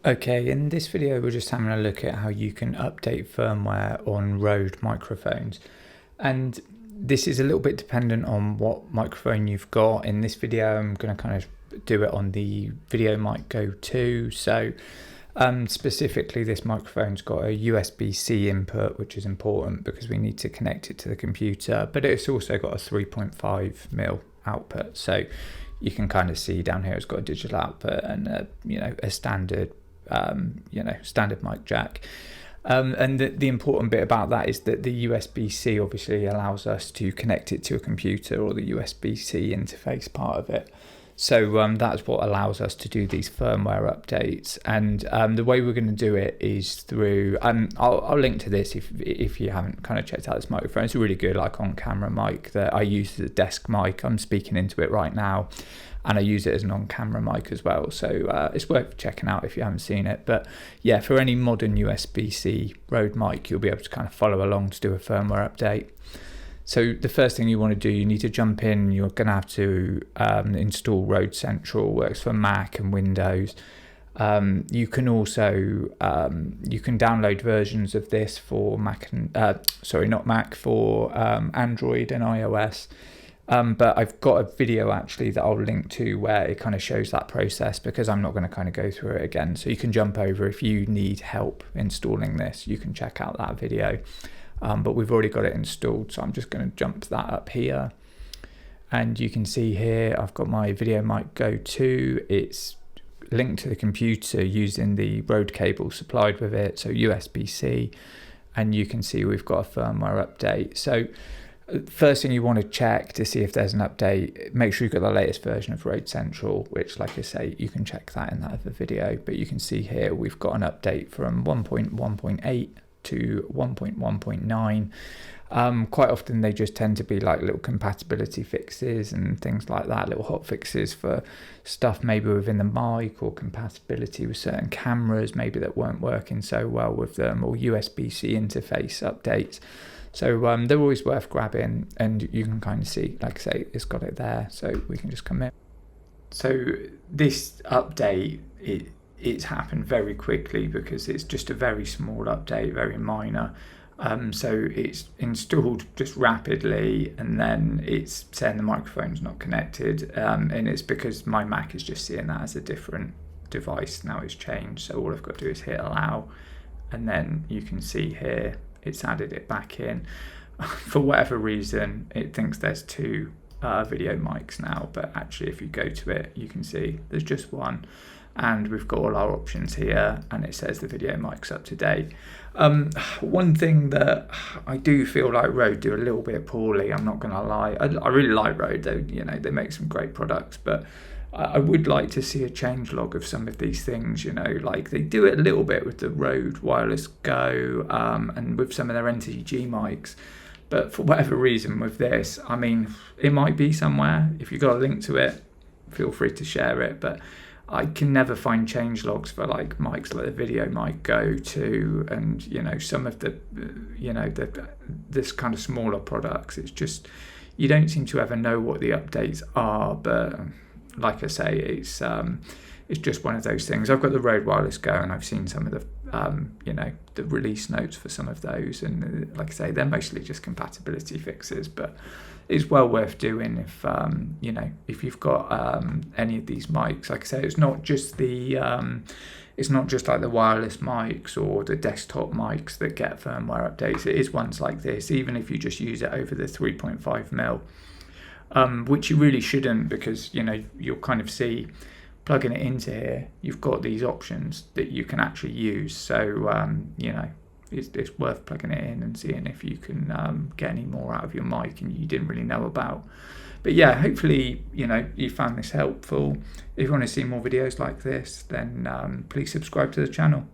Okay, in this video we're just having a look at how you can update firmware on Rode microphones, and this is a little bit dependent on what microphone you've got. In this video I'm going to kind of do it on the VideoMic Go 2. So specifically this microphone's got a USB-C input, which is important because we need to connect it to the computer, but it's also got a 3.5mm output. So you can kind of see down here it's got a digital output and a standard standard mic jack. And the important bit about that is that the USB-C obviously allows us to connect it to a computer, or the USB-C interface part of it. So that's what allows us to do these firmware updates. And the way we're going to do it is through, I'll link to this if you haven't kind of checked out this microphone. It's a really good on-camera mic that I use as a desk mic. I'm speaking into it right now, and I use it as an on-camera mic as well. So it's worth checking out if you haven't seen it. But yeah, for any modern USB-C Rode mic, you'll be able to kind of follow along to do a firmware update. So the first thing you want to do, you need to jump in. You're going to have to install Rode Central. Works for Mac and Windows. You can also you can download versions of this for Mac and for Android and iOS. But I've got a video actually that I'll link to where it kind of shows that process, because I'm not going to kind of go through it again. So you can jump over if you need help installing this. You can check out that video. But we've already got it installed, so I'm just going to jump that up here. And you can see here I've got my VideoMic Go 2. It's linked to the computer using the Rode cable supplied with it, so USB-C. And you can see we've got a firmware update. So first thing you want to check to see if there's an update, make sure you've got the latest version of Rode Central, which, like I say, you can check that in that other video. But you can see here we've got an update from 1.1.8 to 1.1.9. Quite often they just tend to be like little compatibility fixes and things like that, little hot fixes for stuff maybe within the mic, or compatibility with certain cameras maybe that weren't working so well with them, or USB-C interface updates. So they're always worth grabbing, and you can kind of see, like I say, it's got it there, so we can just come in. So this update, it's happened very quickly because it's just a very small update, very minor. So it's installed just rapidly, and then it's saying the microphone's not connected, and it's because my Mac is just seeing that as a different device. Now it's changed, so all I've got to do is hit allow, and then you can see here it's added it back in. For whatever reason, it thinks there's two video mics now, but actually if you go to it, you can see there's just one. And we've got all our options here, and it says the video mic's up to date. One thing that I do feel like Rode do a little bit poorly, I'm not gonna lie. I really like Rode, though. They make some great products, but I would like to see a change log of some of these things. Like they do it a little bit with the Rode Wireless Go, and with some of their NTG mics. But for whatever reason with this, I mean, it might be somewhere. If you've got a link to it, feel free to share it. But I can never find change logs for like mics like the VideoMic Go 2, and some of the this kind of smaller products. It's just, you don't seem to ever know what the updates are. But like I say, it's just one of those things. I've got the Rode Wireless Go, and I've seen some of the the release notes for some of those, and like I say, they're mostly just compatibility fixes, but it's well worth doing if if you've got any of these mics. Like I say, it's not just like the wireless mics or the desktop mics that get firmware updates. It is ones like this, even if you just use it over the 3.5mm, which you really shouldn't, because you'll kind of see, plugging it into here, you've got these options that you can actually use. So it's worth plugging it in and seeing if you can get any more out of your mic and you didn't really know about. But yeah, hopefully you found this helpful. If you want to see more videos like this, then please subscribe to the channel.